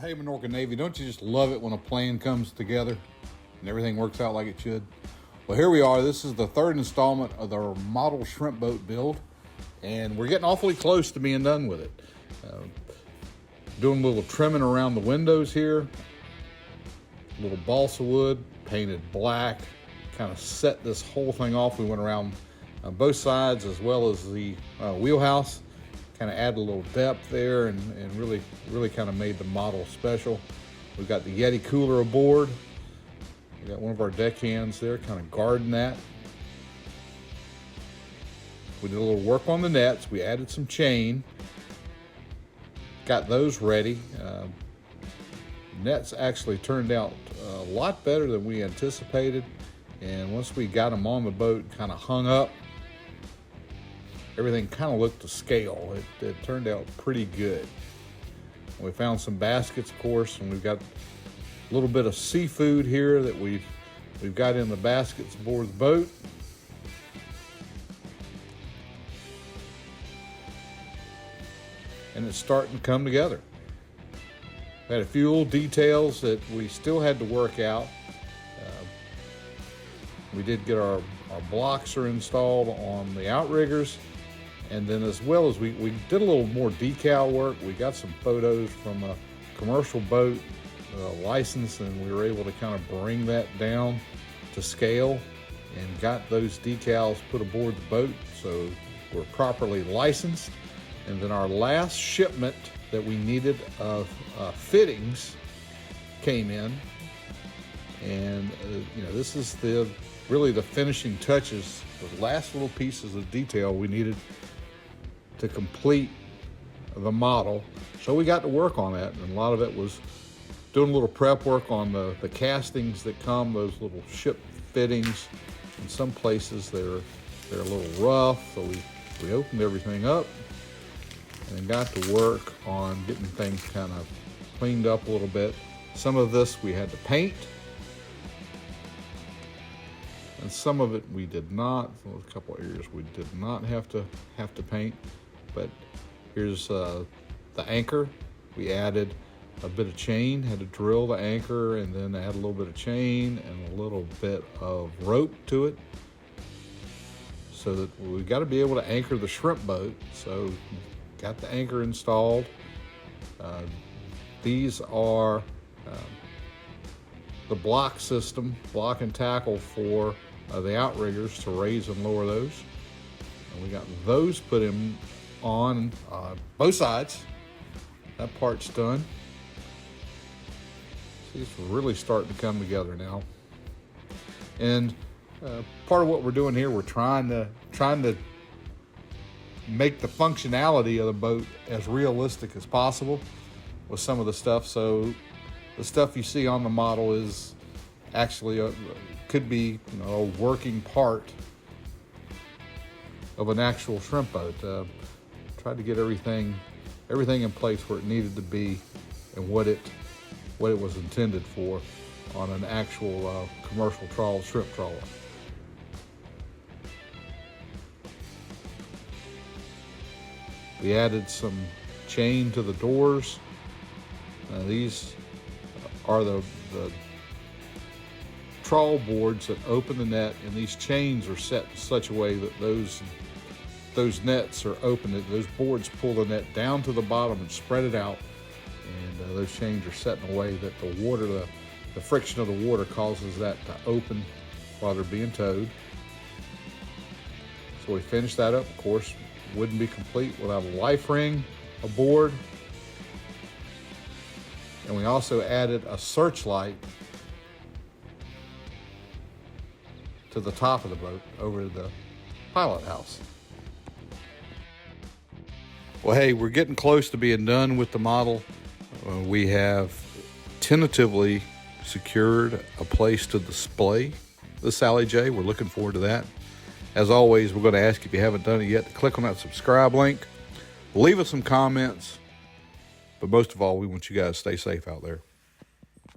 Hey, Minorcan Navy, don't you just love it when a plan comes together and everything works out like it should? Well, here we are. This is the third installment of our model shrimp boat build, and we're getting awfully close to being done with it. Doing a little trimming around the windows here, a little balsa wood, painted black, kind of set this whole thing off. We went around both sides as well as the wheelhouse. Kind of added a little depth there and really kind of made the model special. We've got the Yeti cooler aboard. We got one of our deckhands there kind of guarding that. We did a little work on the nets. We added some chain. Got those ready. Nets actually turned out a lot better than we anticipated. And once we got them on the boat, kind of hung up, everything kind of looked to scale. It turned out pretty good. We found some baskets, of course, and we've got a little bit of seafood here that we've got in the baskets aboard the boat. And it's starting to come together. We had a few little details that we still had to work out. We did get our blocks are installed on the outriggers. And then as well as we did a little more decal work. We got some photos from a commercial boat license, and we were able to kind of bring that down to scale and got those decals put aboard the boat, so we're properly licensed. And then our last shipment that we needed of fittings came in, and this is really the finishing touches, the last little pieces of detail we needed to complete the model. So we got to work on that, and a lot of it was doing a little prep work on the castings that come, those little ship fittings. In some places they're a little rough, so we opened everything up and got to work on getting things kind of cleaned up a little bit. Some of this we had to paint, and some of it we did not. Well, a couple areas we did not have to paint. But here's the anchor. We added a bit of chain, had to drill the anchor and then add a little bit of chain and a little bit of rope to it, so that we got to be able to anchor the shrimp boat. So got the anchor installed. These are the block system, block and tackle for the outriggers to raise and lower those. And we got those put in on both sides. That part's done. See, it's really starting to come together now. And part of what we're doing here, we're trying to make the functionality of the boat as realistic as possible with some of the stuff. So the stuff you see on the model is actually could be a working part of an actual shrimp boat. Tried to get everything in place where it needed to be and what it was intended for on an actual commercial shrimp trawler. We added some chain to the doors. These are the trawl boards that open the net, and these chains are set in such a way that those nets are open. Those boards pull the net down to the bottom and spread it out, and those chains are set in a way that the friction of the water causes that to open while they're being towed. So we finished that up. Of course, wouldn't be complete without a life ring aboard. And we also added a searchlight to the top of the boat over the pilot house. Well, hey, we're getting close to being done with the model. We have tentatively secured a place to display the Sally J. We're looking forward to that. As always, we're going to ask, if you haven't done it yet, to click on that subscribe link. Leave us some comments. But most of all, we want you guys to stay safe out there.